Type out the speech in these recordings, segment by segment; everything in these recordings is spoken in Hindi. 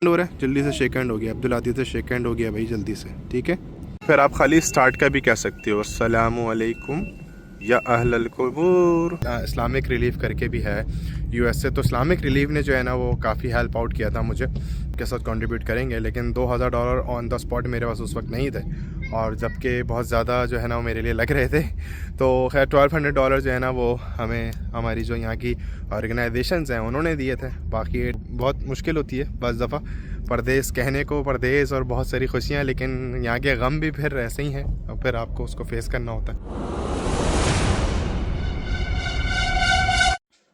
हो रहा है, जल्दी से शेक हैंड हो गया, अब्दुल हादी से शेक हैंड हो गया भाई जल्दी से, ठीक है। फिर आप खाली स्टार्ट का भी कह सकते हो, अस्सलामु अलैकुम या अहलल कुबूर। इस्लामिक रिलीफ करके भी है यूएस से, तो इस्लामिक रिलीफ ने जो है ना वो काफ़ी हेल्प आउट किया था मुझे, के साथ कंट्रीब्यूट करेंगे, लेकिन $2000 ऑन द स्पॉट मेरे पास उस वक्त नहीं थे, और जबकि बहुत ज़्यादा जो है ना वो मेरे लिए लग रहे थे। तो खैर $1200 जो है ना वो हमें हमारी जो यहाँ की ऑर्गेनाइजेशंस हैं उन्होंने दिए थे। बाकी बहुत मुश्किल होती है बस दफ़ा परदेस कहने को, परदेस और बहुत सारी खुशियाँ, लेकिन यहाँ के गम भी फिर ऐसे ही हैं और फिर आपको उसको फेस करना होता है।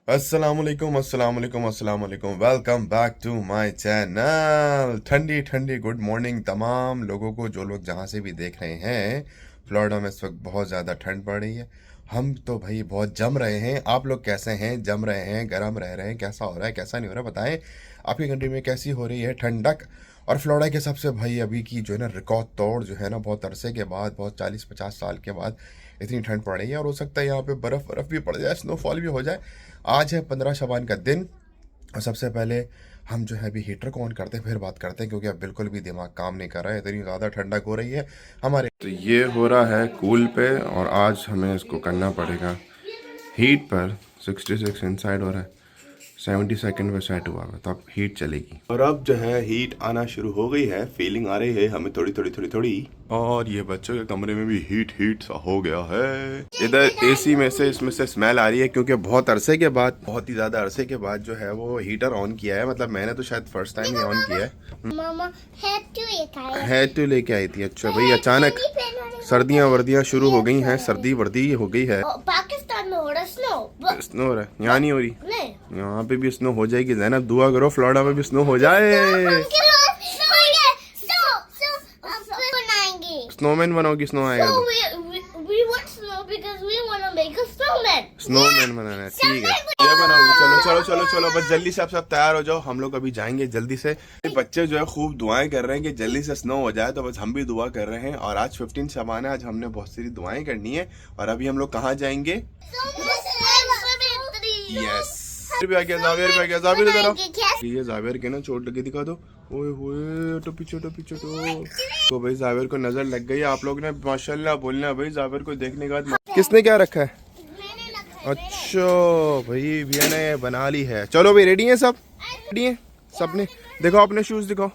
अस्सलामुअलैकुम अस्सलामुअलैकुम अस्सलामुअलैकुम, welcome back to my channel. ठंडी ठंडी गुड मॉर्निंग तमाम लोगों को, जो लोग जहाँ से भी देख रहे हैं। फ्लोरिडा में इस वक्त बहुत ज़्यादा ठंड पड़ रही है, हम तो भाई बहुत जम रहे हैं। आप लोग कैसे हैं? जम रहे हैं, गर्म रह रहे हैं? कैसा हो रहा है, कैसा नहीं हो रहा, बताएं। आपकी कंट्री में कैसी हो रही है ठंडक? और फ्लोरिडा के सबसे भाई अभी की जो है ना रिकॉर्ड तोड़ जो है ना, बहुत अरसे के बाद, बहुत 40-50 साल के बाद इतनी ठंड पड़ रही है, और हो सकता है यहाँ पे बर्फ़ भी पड़ जाए, स्नोफॉल भी हो जाए। आज है 15 शबान का दिन, और सबसे पहले हम जो है अभी हीटर को ऑन करते हैं, फिर बात करते हैं, क्योंकि अब बिल्कुल भी दिमाग काम नहीं कर रहा है, इतनी ज़्यादा ठंडक हो रही है हमारे। तो ये हो रहा है कूल पे, और आज हमें इसको करना पड़ेगा हीट पर। 66 इनसाइड हो रहा है, 70 सेकंड पे सेट हुआ है, तो अब हीट चलेगी। और अब जो है हीट आना शुरू हो गई है, फीलिंग आ रही है हमें थोड़ी थोड़ी। और ये बच्चों के कमरे में भी हीट सा हो गया है। इधर एसी में से इसमें से स्मेल आ रही है, क्योंकि बहुत अरसे के बाद, बहुत ही ज्यादा अरसे के बाद जो है वो हीटर ऑन किया है। मतलब मैंने तो शायद फर्स्ट टाइम ही ऑन किया है। मामा हेड टू लेके आई थी। अच्छा भाई, अचानक सर्दियाँ वर्दियाँ शुरू हो गई हैं, सर्दी वर्दी हो गई है। पाकिस्तान में हो रहा स्नो हो रहा है, यहाँ नहीं हो रही, यहाँ पे भी स्नो हो जाएगी। ज़ैनब दुआ करो फ्लोरिडा में भी स्नो हो जाए। स्नोमैन बनोगी, स्नो आएगा तो स्नोमैन बनाना है, ठीक है, ये बनाओगी। चलो चलो चलो चलो, बस जल्दी से आप सब तैयार हो जाओ, हम लोग अभी जाएंगे जल्दी से। बच्चे जो है खूब दुआएं कर रहे हैं कि जल्दी से स्नो हो जाए, तो बस हम भी दुआ कर रहे हैं। और आज 15 शबान है, आज हमने बहुत सारी दुआएं करनी है। और अभी हम लोग कहाँ जाएंगे? यस, जावेर इधर आओ। ये जावेर के ना चोट लगी, दिखा दो। ओए होए, टोपी तो भाई जावेर को नजर लग गई। आप लोग ने माशाल्लाह बोलना भाई, जावेर को देखने के बाद। किसने क्या रखा है? अच्छा भाई, भैया ने बना ली है। चलो भाई, रेडी हैं सब? रेडी हैं सबने? देखो अपने शूज दिखाओ,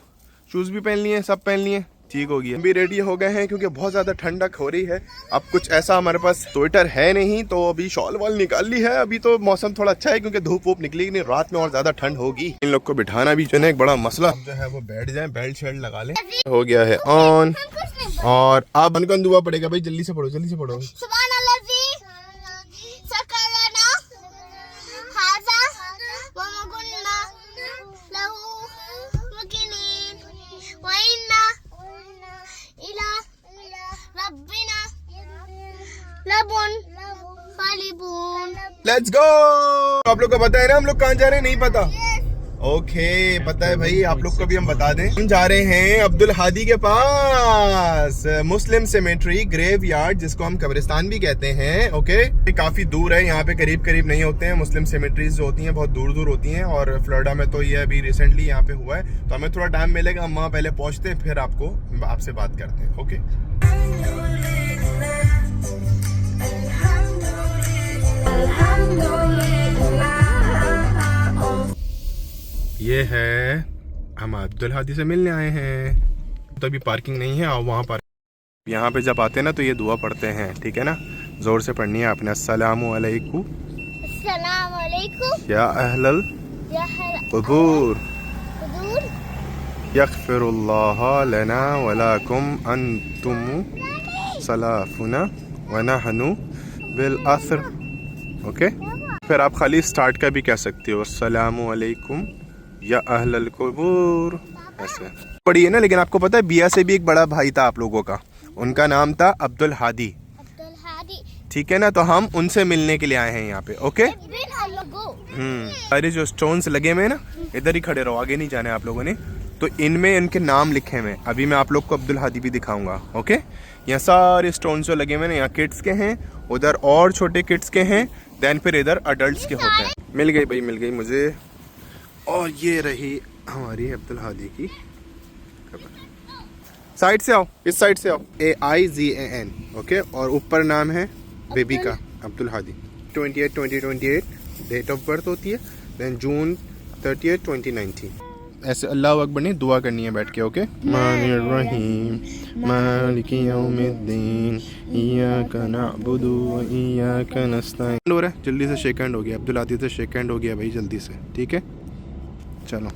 शूज भी पहन लिए, सब पहन लिए, ठीक हो गया। हम भी रेडी हो गए हैं, क्योंकि बहुत ज़्यादा ठंडक हो रही है। अब कुछ ऐसा हमारे पास स्वेटर है नहीं, तो अभी शॉल वॉल निकाल ली है। अभी तो मौसम थोड़ा अच्छा है, क्योंकि धूप वूप निकलेगी नहीं, रात में और ज़्यादा ठंड होगी। इन लोग को बिठाना भी जो है एक बड़ा मसला। जो है वो बैठ जाए, बेल्ट शर्ट लगा ले। हो गया है ऑन, और आप बनकर दुआ पड़ेगा भाई, जल्दी से पढ़ो, जल्दी से पढ़ो। Let's go. आप लोग को पता है ना हम लोग कहाँ जा रहे हैं? नहीं पता? ओके, पता है भाई, आप लोग को भी हम बता दें। हम जा रहे हैं अब्दुल हादी के पास, मुस्लिम सेमेट्री ग्रेव यार्ड, जिसको हम कब्रिस्तान भी कहते हैं। ओके, काफी दूर है, यहाँ पे करीब करीब नहीं होते हैं मुस्लिम सेमेट्रीज जो होती हैं, बहुत दूर दूर होती हैं। और फ्लोरिडा में तो ये अभी रिसेंटली यहाँ पे हुआ है, तो हमें थोड़ा टाइम मिलेगा, हम वहाँ पहले पहुँचते हैं, फिर आपसे बात करते हैं। ओके, ये है, हम अब्दुल हादी से मिलने आए हैं। तो अभी पार्किंग नहीं है, और वहाँ पर यहाँ पे जब आते हैं ना तो ये दुआ पढ़ते हैं, ठीक है ना? जोर से पढ़नी है आपने। अस्सलामु अलैकुम या अहलल कुबूर, यग़फ़िरुल्लाह लना व लकुम अंतुम सलाफुना व नहनु बिल असर। ओके, फिर आप खाली स्टार्ट का भी कह सकते हो, अस्सलामु अलैकुम या अहलल कुबूर, ऐसे पढ़ी है ना। लेकिन आपको पता है बिया से भी एक बड़ा भाई था आप लोगों का, उनका नाम था अब्दुल हादी, ठीक है ना? तो हम उनसे मिलने के लिए आए हैं यहाँ पे। ओके, अरे जो स्टोन्स लगे हुए हैं ना, इधर ही खड़े रहो, आगे नहीं जाना है आप लोगों ने। तो इनमें इनके नाम लिखे हुए हैं, अभी मैं आप लोग को अब्दुल हादी भी दिखाऊंगा। ओके, यहाँ सारे स्टोन्स जो लगे हुए हैं, यहाँ किड्स के हैं, उधर और छोटे किड्स के हैं, देन फिर इधर अडल्ट्स के होते हैं। मिल गई भाई, मिल गई मुझे। और ये रही हमारी अब्दुल हादी की कब्र। साइड से आओ, इस साइड से आओ। AIZAN, okay. और ऊपर नाम है बेबी का, Abdul Hadi. 28/20/28 date of birth होती है। Then June 30, 2019। ऐसे अल्लाह अकबर नहीं, दुआ करनी है बैठ के, ओके। मानिर रहीम मालिकी यौमिद्दीन इय्याका नअबुदु व इय्याका नस्तईन। हो रहा है, जल्दी से शेक हैंड हो गया, अब्दुल हादी से शेक हैंड हो गया भाई, जल्दी से, ठीक है। चलो,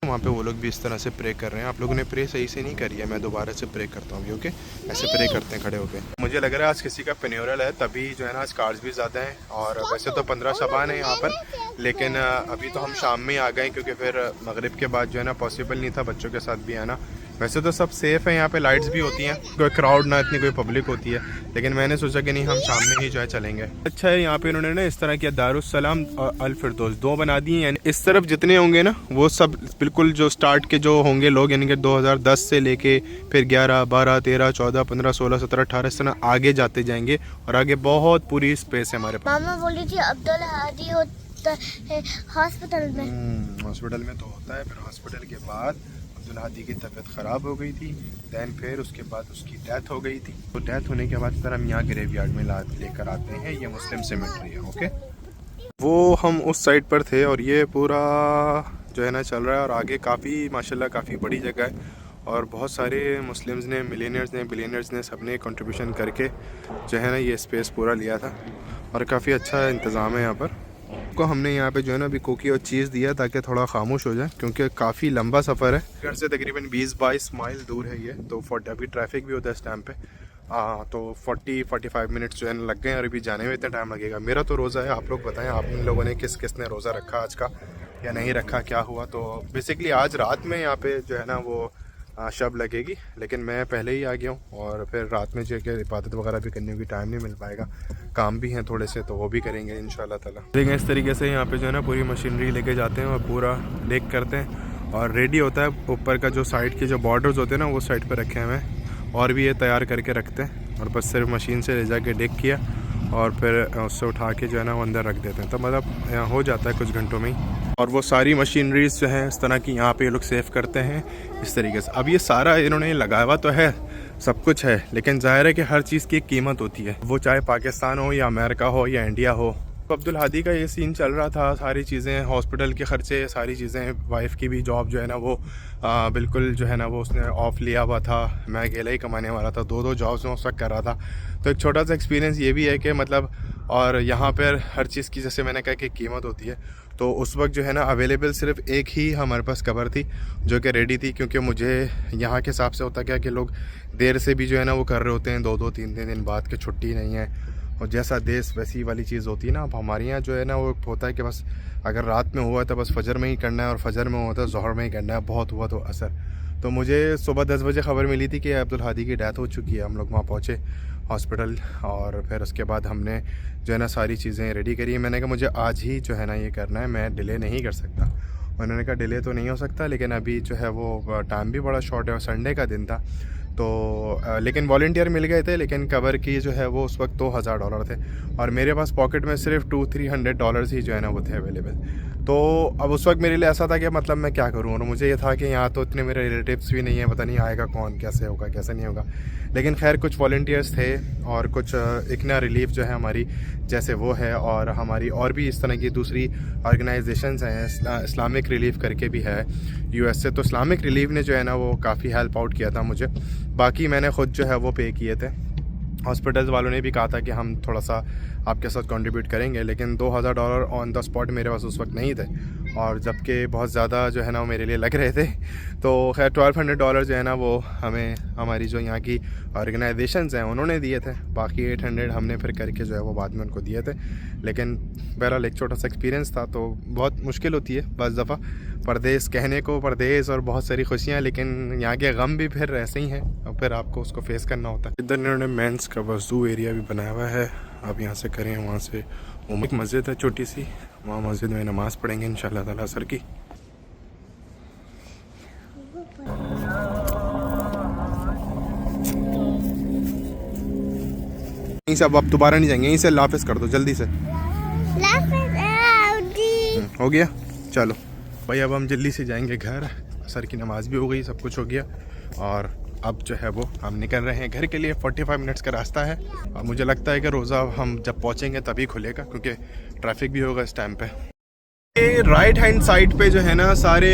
वहाँ पे वो लोग भी इस तरह से प्रे कर रहे हैं। आप लोगों ने प्रे सही से नहीं करी है, मैं दोबारा से प्रे करता हूँ, ओके। ऐसे प्रे करते हैं खड़े होके। मुझे लग रहा है आज किसी का फ्यूनरल है, तभी जो है ना आज कार्ड्स भी ज़्यादा हैं। और वैसे तो 15 शबान है यहाँ पर, लेकिन अभी तो हम शाम में ही आ गए क्योंकि फिर मगरिब के बाद जो है ना पॉसिबल नहीं था बच्चों के साथ भी आना। वैसे तो सब सेफ़ है, यहाँ पे लाइट्स भी होती हैं, कोई क्राउड ना इतनी कोई पब्लिक होती है, लेकिन मैंने सोचा कि नहीं हम शाम में ही जो है चलेंगे। अच्छा है, यहाँ पे इन्होंने ना इस तरह किया, दारुस्सलाम और अल फिरदौस 2 बना दिए। यानी इस तरफ जितने होंगे ना वो सब बिल्कुल जो स्टार्ट के जो होंगे लोग, यानी कि 2010 से लेके फिर 11, 12, 13, 14, 15, 16, 17, 18 इस तरह आगे जाते जाएंगे। और आगे बहुत पूरी स्पेस है हमारे पास। मामा बोली थी अब्दुल हादी होता है हॉस्पिटल में। हॉस्पिटल में तो होता है, फिर हॉस्पिटल के बाद अब्दुल हादी की तबीयत ख़राब हो गई थी। दैन फिर उसके बाद उसकी डेथ हो गई थी। तो डेथ होने के बाद फिर हम यहाँ ग्रेवयार्ड में लेकर आते हैं। ये मुस्लिम सेमेट्री है, ओके। वो हम उस साइड पर थे और ये पूरा जो है ना चल रहा है। और आगे काफ़ी माशाल्लाह काफ़ी बड़ी जगह है और बहुत सारे मुस्लिम्स ने, मिलियनर्स ने, बिलियनर्स ने सबने कंट्रीब्यूशन करके जो है ना ये स्पेस पूरा लिया था। और काफ़ी अच्छा इंतज़ाम है यहाँ पर। को हमने यहाँ पे जो है ना अभी कुकी और चीज़ दिया ताकि थोड़ा खामोश हो जाए, क्योंकि काफ़ी लंबा सफ़र है। घर से तकरीबन 20-22 माइल दूर है ये। तो अभी ट्रैफिक भी होता है इस टाइम पे। तो 40-45 मिनट्स जो है ना लग गए और अभी जाने में इतना टाइम लगेगा। मेरा तो रोज़ा है, आप लोग बताएं आप लोगों ने किसने रोज़ा रखा आज का या नहीं रखा, क्या हुआ। तो बेसिकली आज रात में यहाँ पे जो है ना वो शब लगेगी, लेकिन मैं पहले ही आ गया हूँ। और फिर रात में जो है इबादत वगैरह भी करने की टाइम नहीं मिल पाएगा, काम भी हैं थोड़े से, तो वो भी करेंगे इंशाल्लाह ताला। देखें इस तरीके से यहाँ पे जो है ना पूरी मशीनरी लेके जाते हैं और पूरा लेक करते हैं और रेडी होता है। ऊपर का जो साइड के जो बॉर्डर्स होते हैं ना वो साइड पर रखे हुए हैं और भी ये तैयार करके रखते हैं। और बस सिर्फ मशीन से ले जाके डेक किया और फिर उससे उठा के जो है ना वो अंदर रख देते हैं। तो मतलब यहाँ हो जाता है कुछ घंटों में ही। और वो सारी मशीनरीज जो हैं इस तरह की यहाँ पे ये लोग सेव करते हैं इस तरीके से। अब ये सारा इन्होंने लगाया हुआ तो है, सब कुछ है, लेकिन जाहिर है कि हर चीज़ की एक कीमत होती है, वो चाहे पाकिस्तान हो या अमेरिका हो या इंडिया हो। तो अब्दुल हादी का ये सीन चल रहा था, सारी चीज़ें, हॉस्पिटल के ख़र्चे, सारी चीज़ें। वाइफ की भी जॉब जो है ना वो बिल्कुल जो है ना वो उसने ऑफ लिया हुआ था। मैं अकेला ही कमाने वाला था, 2 जॉब्स में उस वक्त कर रहा था। तो एक छोटा सा एक्सपीरियंस ये भी है कि मतलब, और यहाँ पर हर चीज़ की जैसे मैंने कहा कि कीमत होती है। तो उस वक्त जो है ना अवेलेबल सिर्फ एक ही हमारे पास कबर थी जो कि रेडी थी, क्योंकि मुझे यहाँ के हिसाब से होता क्या कि लोग देर से भी जो है ना वो कर रहे होते हैं, 2-2, 3-3 दिन बाद के छुट्टी नहीं है। और जैसा देश वैसी वाली चीज़ होती है ना। अब हमारे यहाँ जो है ना वो होता है कि बस अगर रात में हुआ तो बस फजर में ही करना है और फजर में हुआ तो ज़ोहर में ही करना है, बहुत हुआ तो असर। तो मुझे सुबह 10 बजे ख़बर मिली थी कि अब्दुल हादी की डेथ हो चुकी है। हम लोग वहाँ पहुँचे हॉस्पिटल और फिर उसके बाद हमने जो है ना सारी चीज़ें रेडी करी। मैंने कहा मुझे आज ही जो है ना ये करना है, मैं डिले नहीं कर सकता। उन्होंने कहा डिले तो नहीं हो सकता, लेकिन अभी जो है वो टाइम भी बड़ा शॉर्ट है और संडे का दिन था। तो लेकिन वॉलंटियर मिल गए थे, लेकिन कवर की जो है वो उस वक्त $2000 थे और मेरे पास पॉकेट में सिर्फ $200-300 ही जो है ना वो थे अवेलेबल। तो अब उस वक्त मेरे लिए ऐसा था कि मतलब मैं क्या करूँ, और मुझे ये था कि यहाँ तो इतने मेरे रिलेटिव्स भी नहीं है, पता नहीं आएगा कौन, कैसे होगा कैसे नहीं होगा। लेकिन खैर कुछ वॉलंटियर्स थे और कुछ इकना रिलीफ जो है हमारी जैसे वो है, और हमारी और भी इस तरह की दूसरी ऑर्गेनाइजेशंस हैं, इस्लामिक रिलीफ करके भी है US से। तो इस्लामिक रिलीफ ने जो है ना वो काफ़ी हेल्प आउट किया था मुझे। बाकी मैंने ख़ुद जो है वो पे किए थे। हॉस्पिटल्स वालों ने भी कहा था कि हम थोड़ा सा आपके साथ कंट्रीब्यूट करेंगे, लेकिन $2000 ऑन द स्पॉट मेरे पास उस वक्त नहीं थे, और जबकि बहुत ज़्यादा जो है ना वो मेरे लिए लग रहे थे। तो खैर $1200 जो है ना वो हमें हमारी जो यहाँ की ऑर्गेनाइजेशंस हैं उन्होंने दिए थे। बाकी 800 हमने फिर करके जो है वो बाद में उनको दिए थे। लेकिन बहरहाल एक छोटा सा एक्सपीरियंस था। तो बहुत मुश्किल होती है बस दफ़ा परदेस कहने को, परदेस और बहुत सारी खुशियाँ, लेकिन यहाँ के गम भी फिर ऐसे ही हैं और फिर आपको उसको फेस करना होता है। इधर इन्होंने मेंस का वज़ू एरिया भी बनाया हुआ है, आप यहाँ से करें। वहाँ से एक मस्जिद है छोटी सी, वहाँ मस्जिद में नमाज़ पढ़ेंगे इंशाल्लाह ताला असर की। यहीं से अब आप दोबारा नहीं जाएंगे, यहीं से लाफिज कर दो जल्दी से। लाफिज हो गया, चलो भाई अब हम जल्दी से जाएंगे घर, असर की नमाज़ भी हो गई, सब कुछ हो गया और अब जो है वो हम निकल रहे हैं घर के लिए। 45 मिनट्स का रास्ता है और मुझे लगता है कि रोज़ा हम जब पहुँचेंगे तभी खुलेगा क्योंकि ट्रैफिक भी होगा इस टाइम पे। राइट हैंड साइड पे जो है ना सारे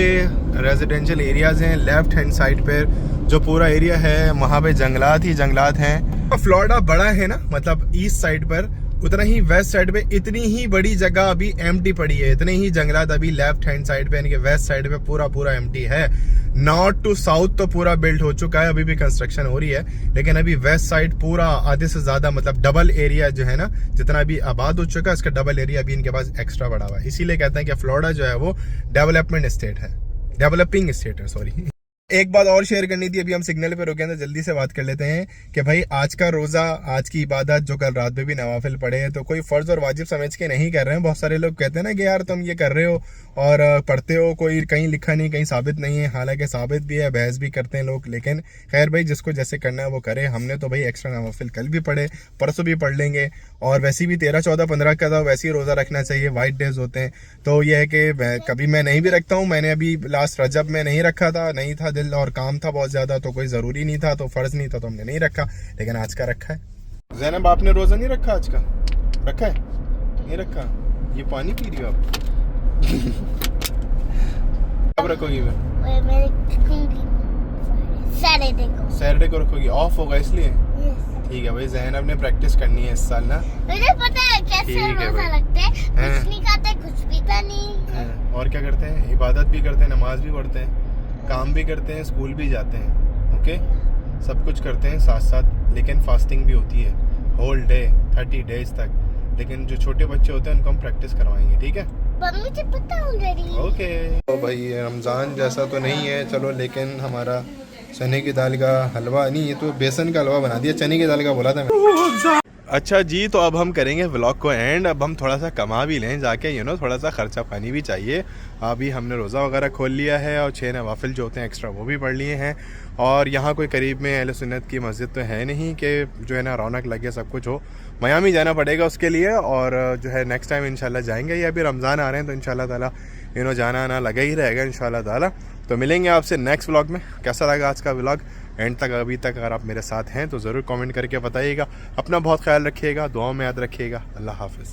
रेजिडेंशियल एरियाज़ हैं, लेफ्ट हैंड साइड पे जो पूरा एरिया है वहाँ पे जंगलात ही जंगलात हैं। फ्लोरिडा बड़ा है ना, मतलब ईस्ट साइड पर, उतना ही वेस्ट साइड पे इतनी ही बड़ी जगह अभी एम्प्टी पड़ी है, इतने ही जंगलात अभी लेफ्ट हैंड साइड पे यानी कि वेस्ट साइड पे पूरा एम्प्टी है। नॉर्थ टू साउथ तो पूरा बिल्ड हो चुका है, अभी भी कंस्ट्रक्शन हो रही है, लेकिन अभी वेस्ट साइड पूरा आधे से ज्यादा मतलब डबल एरिया जो है ना, जितना अभी आबाद हो चुका है उसका डबल एरिया अभी इनके पास एक्स्ट्रा बढ़ा हुआ है। इसीलिए कहते हैं कि फ्लोरिडा जो है वो डेवलपमेंट स्टेट है, डेवलपिंग स्टेट है, सॉरी। एक बात और शेयर करनी थी, अभी हम सिग्नल पे रुके हैं तो जल्दी से बात कर लेते हैं कि भाई आज का रोजा, आज की इबादत जो कल रात में भी नवाफिल पढ़े हैं, तो कोई फर्ज और वाजिब समझ के नहीं कर रहे हैं। बहुत सारे लोग कहते हैं ना कि यार तुम ये कर रहे हो और पढ़ते हो, कोई कहीं लिखा नहीं, कहीं साबित नहीं है, हालांकि साबित भी है, बहस भी करते हैं लोग, लेकिन खैर भाई जिसको जैसे करना है वो करे। हमने तो भाई एक्स्ट्रा नवाफिल कल भी पढ़े, परसों भी पढ़ लेंगे, और वैसे भी 13, 14, 15 का तो वैसे ही रोज़ा रखना चाहिए, वाइट डेज होते हैं। तो ये है कि कभी मैं नहीं भी रखता हूँ, मैंने अभी लास्ट रजब में नहीं रखा था, नहीं था दिल और काम था बहुत ज़्यादा, तो कोई ज़रूरी नहीं था, तो फ़र्ज़ नहीं था, तो हमने नहीं रखा, लेकिन आज का रखा है। ज़ैनब आपने रोज़ा नहीं रखा आज का? रखा है? नहीं रखा? ये पानी पी रही हो आप? कब रखोगी? सैटरडे को रखोगी, ऑफ होगा इसलिए? ठीक है भाई, ज़ैनब ने प्रैक्टिस करनी है इस साल ना। मुझे पता है कैसे रोजा रखते हैं, कुछ नहीं खाते, कुछ पीता नहीं। और क्या करते हैं? इबादत भी करते हैं, नमाज भी पढ़ते हैं, काम भी करते हैं, स्कूल भी जाते हैं, ओके, सब कुछ करते हैं साथ साथ, लेकिन फास्टिंग भी होती है होल डे 30 डेज तक। लेकिन जो छोटे बच्चे होते हैं उनको हम प्रैक्टिस करवाएंगे, ठीक है? मुझे पता ऑलरेडी। ओके। तो भाई रमज़ान जैसा तो नहीं है चलो, लेकिन हमारा चने की दाल का हलवा, नहीं ये तो बेसन का हलवा बना दिया, चने की दाल का बोला था मैं। अच्छा जी, तो अब हम करेंगे व्लॉग को एंड। अब हम थोड़ा सा कमा भी लें जाके, थोड़ा सा खर्चा पानी भी चाहिए। अभी हमने रोज़ा वगैरह खोल लिया है और 6 नवाफिल जो होते हैं एक्स्ट्रा वो भी पढ़ लिए हैं। और यहाँ कोई करीब में अहले सुन्नत की मस्जिद तो है नहीं कि जो है ना रौनक लगे, सब कुछ हो। मियामी जाना पड़ेगा उसके लिए, और जो है नेक्स्ट टाइम इंशाल्लाह जाएंगे। या अभी रमज़ान आ रहे हैं तो इंशाल्लाह ताला जाना आना लगा ही रहेगा इंशाल्लाह ताला। तो मिलेंगे आपसे नेक्स्ट व्लॉग में। कैसा लगा आज का व्लॉग एंड तक? अभी तक अगर आप मेरे साथ हैं तो ज़रूर कमेंट करके बताइएगा। अपना बहुत ख्याल रखिएगा, दुआओं में याद रखिएगा। अल्लाह हाफ़िज़।